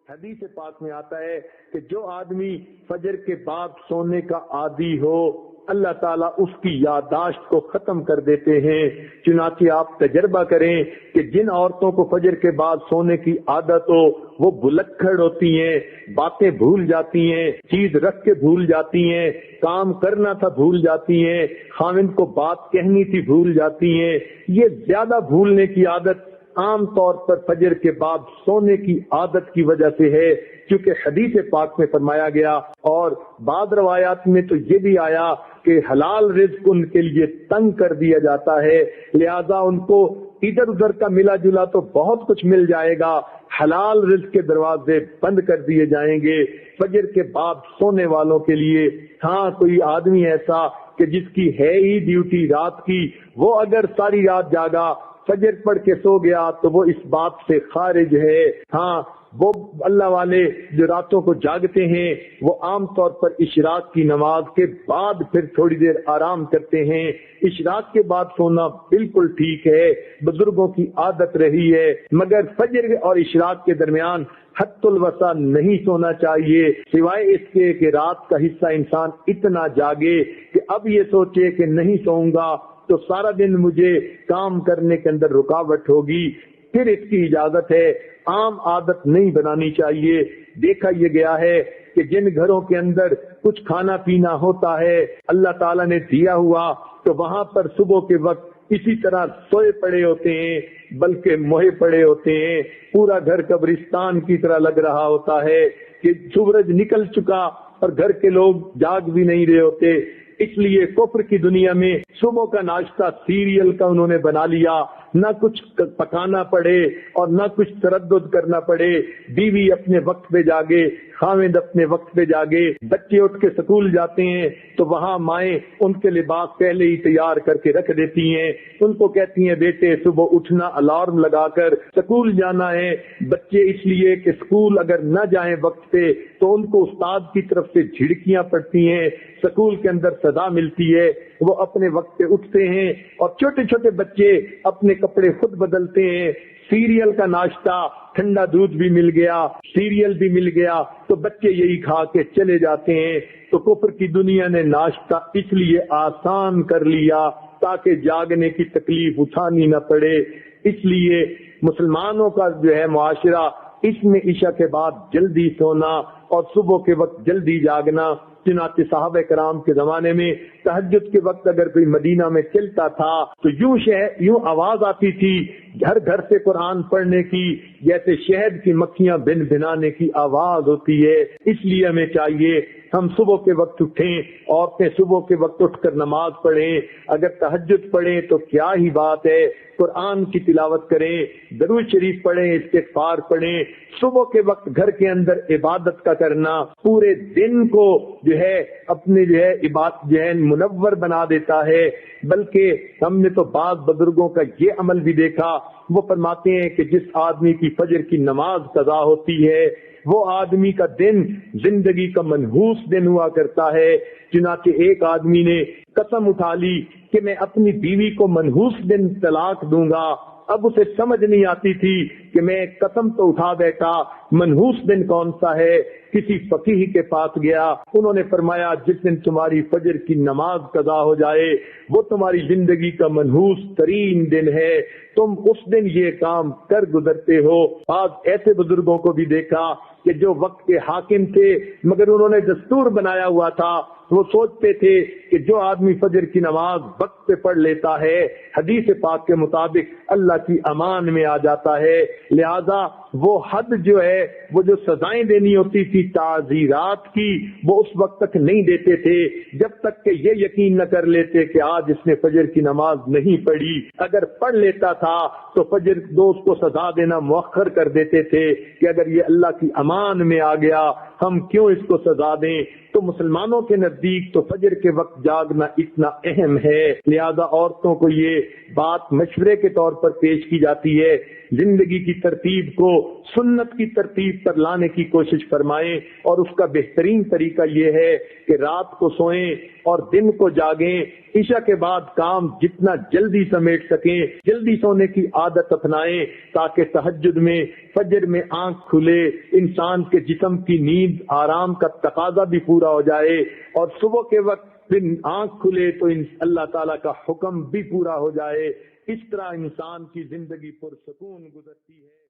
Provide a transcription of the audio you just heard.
حدیث پاک میں آتا ہے کہ جو آدمی فجر کے بعد سونے کا عادی ہو اللہ تعالیٰ اس کی یادداشت کو ختم کر دیتے ہیں۔ چنانچہ آپ تجربہ کریں کہ جن عورتوں کو فجر کے بعد سونے کی عادت ہو وہ بلکھڑ ہوتی ہیں، باتیں بھول جاتی ہیں، چیز رکھ کے بھول جاتی ہیں، کام کرنا تھا بھول جاتی ہیں، خاوند کو بات کہنی تھی بھول جاتی ہیں۔ یہ زیادہ بھولنے کی عادت عام طور پر فجر کے بعد سونے کی عادت کی وجہ سے ہے، کیونکہ حدیث پاک میں فرمایا گیا اور بعض روایات میں تو یہ بھی آیا کہ حلال رزق ان کے لیے تنگ کر دیا جاتا ہے، لہذا ان کو ادھر ادھر کا ملا جلا تو بہت کچھ مل جائے گا، حلال رزق کے دروازے بند کر دیے جائیں گے فجر کے بعد سونے والوں کے لیے۔ ہاں کوئی آدمی ایسا کہ جس کی ہے ہی ڈیوٹی رات کی، وہ اگر ساری رات جاگا فجر پڑھ کے سو گیا تو وہ اس بات سے خارج ہے۔ ہاں وہ اللہ والے جو راتوں کو جاگتے ہیں وہ عام طور پر اشراق کی نماز کے بعد پھر تھوڑی دیر آرام کرتے ہیں۔ اشراق کے بعد سونا بالکل ٹھیک ہے، بزرگوں کی عادت رہی ہے، مگر فجر اور اشراق کے درمیان حد الوسع نہیں سونا چاہیے، سوائے اس کے کہ رات کا حصہ انسان اتنا جاگے کہ اب یہ سوچے کہ نہیں سوؤں گا تو سارا دن مجھے کام کرنے کے اندر رکاوٹ ہوگی، پھر اس کی اجازت ہے۔ عام عادت نہیں بنانی چاہیے۔ دیکھا یہ گیا ہے کہ جن گھروں کے اندر کچھ کھانا پینا ہوتا ہے اللہ تعالیٰ نے دیا ہوا تو وہاں پر صبح کے وقت اسی طرح سوئے پڑے ہوتے ہیں، بلکہ موہے پڑے ہوتے ہیں، پورا گھر قبرستان کی طرح لگ رہا ہوتا ہے کہ سورج نکل چکا اور گھر کے لوگ جاگ بھی نہیں رہے ہوتے۔ اس لیے کفر کی دنیا میں صبح کا ناشتہ سیریل کا انہوں نے بنا لیا، نہ کچھ پکانا پڑے اور نہ کچھ تردد کرنا پڑے، بیوی اپنے وقت پہ جاگے، خاوند اپنے وقت پہ جاگے، بچے اٹھ کے سکول جاتے ہیں تو وہاں مائیں ان کے لباس پہلے ہی تیار کر کے رکھ دیتی ہیں، ان کو کہتی ہیں بیٹے صبح اٹھنا، الارم لگا کر سکول جانا ہے۔ بچے اس لیے کہ سکول اگر نہ جائیں وقت پہ تو ان کو استاد کی طرف سے جھڑکیاں پڑتی ہیں، سکول کے اندر سزا ملتی ہے، وہ اپنے وقت پہ اٹھتے ہیں اور چھوٹے چھوٹے بچے اپنے کپڑے خود بدلتے ہیں۔ سیریل کا ناشتہ، ٹھنڈا دودھ بھی مل گیا، سیریل بھی مل گیا تو بچے یہی کھا کے چلے جاتے ہیں۔ تو کفر کی دنیا نے ناشتہ اس لیے آسان کر لیا تاکہ جاگنے کی تکلیف اٹھانی نہ پڑے۔ اس لیے مسلمانوں کا جو ہے معاشرہ، اس میں عشاء کے بعد جلدی سونا اور صبح کے وقت جلدی جاگنا۔ چنانچہ صحابہ کرام کے زمانے میں تہجد کے وقت اگر کوئی مدینہ میں چلتا تھا تو یوں آواز آتی تھی گھر گھر سے قرآن پڑھنے کی، جیسے شہد کی مکھیاں بن بھنانے کی آواز ہوتی ہے۔ اس لیے ہمیں چاہیے ہم صبح کے وقت اٹھیں، عورتیں صبح کے وقت اٹھ کر نماز پڑھیں، اگر تہجد پڑھیں تو کیا ہی بات ہے، قرآن کی تلاوت کریں، درود شریف پڑھیں، استغفار پڑھیں۔ صبح کے وقت گھر کے اندر عبادت کا کرنا پورے دن کو جو ہے اپنے جو ہے عبادت جو ہے منور بنا دیتا ہے۔ بلکہ ہم نے تو بعض بزرگوں کا یہ عمل بھی دیکھا، وہ فرماتے ہیں کہ جس آدمی کی فجر کی نماز قضا ہوتی ہے وہ آدمی کا دن زندگی کا منحوس دن ہوا کرتا ہے۔ چنانچہ ایک آدمی نے قسم اٹھا لی کہ میں اپنی بیوی کو منحوس دن طلاق دوں گا۔ اب اسے سمجھ نہیں آتی تھی کہ میں قسم تو اٹھا بیٹھا، منحوس دن کون سا ہے؟ کسی فقیہ کے پاس گیا، انہوں نے فرمایا جس دن تمہاری فجر کی نماز قضا ہو جائے وہ تمہاری زندگی کا منحوس ترین دن ہے، تم اس دن یہ کام کر گزرتے ہو۔ آج ایسے بزرگوں کو بھی دیکھا کہ جو وقت کے حاکم تھے مگر انہوں نے دستور بنایا ہوا تھا، وہ سوچتے تھے کہ جو آدمی فجر کی نماز وقت پہ پڑھ لیتا ہے حدیث پاک کے مطابق اللہ کی امان میں آ جاتا ہے، لہذا وہ حد جو ہے وہ جو سزائیں دینی ہوتی تھی تعزیرات کی وہ اس وقت تک نہیں دیتے تھے جب تک کہ یہ یقین نہ کر لیتے کہ آج اس نے فجر کی نماز نہیں پڑھی۔ اگر پڑھ لیتا تھا تو فجر دوست کو سزا دینا مؤخر کر دیتے تھے کہ اگر یہ اللہ کی امان میں آ گیا ہم کیوں اس کو سزا دیں۔ تو مسلمانوں کے نزدیک تو فجر کے وقت جاگنا اتنا اہم ہے، لہذا عورتوں کو یہ بات مشورے کے طور پر پیش کی جاتی ہے، زندگی کی ترتیب کو سنت کی ترتیب پر لانے کی کوشش فرمائیں، اور اس کا بہترین طریقہ یہ ہے کہ رات کو سوئیں اور دن کو جاگیں، عشاء کے بعد کام جتنا جلدی سمیٹ سکیں جلدی سونے کی عادت اپنائیں، تاکہ تہجد میں فجر میں آنکھ کھلے، انسان کے جسم کی نیند آرام کا تقاضا بھی پورا ہو جائے، اور صبح کے وقت پھر آنکھ کھلے تو اللہ تعالیٰ کا حکم بھی پورا ہو جائے۔ اس طرح انسان کی زندگی پرسکون گزرتی ہے۔